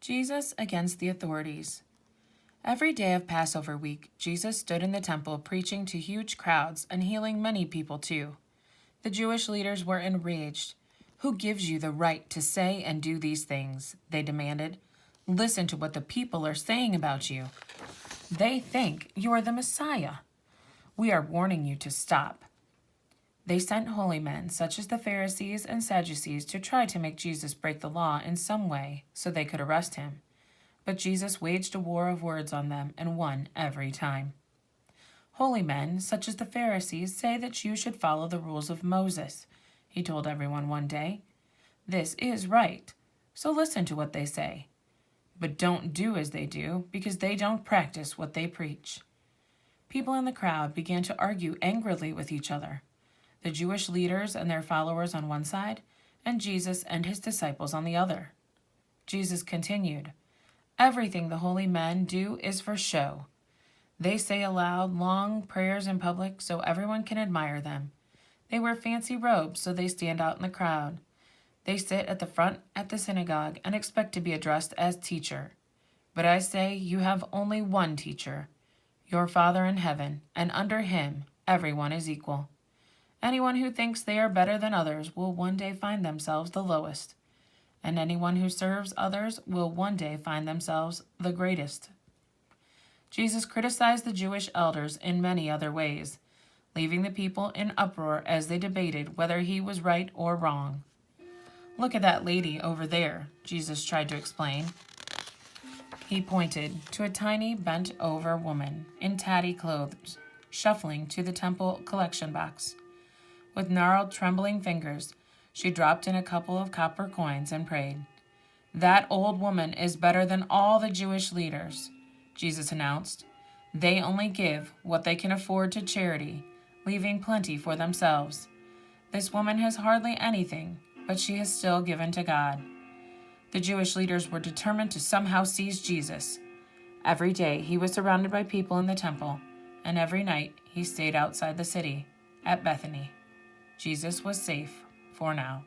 Jesus against the authorities. Every day of Passover week, Jesus stood in the temple preaching to huge crowds and healing many people too. The Jewish leaders were enraged. "Who gives you the right to say and do these things?" they demanded. "Listen to what the people are saying about you. They think you are the Messiah. We are warning you to stop." They sent holy men, such as the Pharisees and Sadducees, to try to make Jesus break the law in some way so they could arrest him. But Jesus waged a war of words on them and won every time. "Holy men, such as the Pharisees, say that you should follow the rules of Moses," he told everyone one day. "This is right, so listen to what they say. But don't do as they do, because they don't practice what they preach." People in the crowd began to argue angrily with each other. The Jewish leaders and their followers on one side, and Jesus and his disciples on the other. Jesus continued, "Everything the holy men do is for show. They say aloud long prayers in public so everyone can admire them. They wear fancy robes so they stand out in the crowd. They sit at the front at the synagogue and expect to be addressed as teacher. But I say you have only one teacher, your Father in heaven, and under him everyone is equal. Anyone who thinks they are better than others will one day find themselves the lowest, and anyone who serves others will one day find themselves the greatest." Jesus criticized the Jewish elders in many other ways, leaving the people in uproar as they debated whether he was right or wrong. "Look at that lady over there," Jesus tried to explain. He pointed to a tiny, bent-over woman in tatty clothes, shuffling to the temple collection box. With gnarled, trembling fingers, she dropped in a couple of copper coins and prayed. "That old woman is better than all the Jewish leaders," Jesus announced. "They only give what they can afford to charity, leaving plenty for themselves. This woman has hardly anything, but she has still given to God." The Jewish leaders were determined to somehow seize Jesus. Every day he was surrounded by people in the temple, and every night he stayed outside the city, at Bethany. Jesus was safe for now.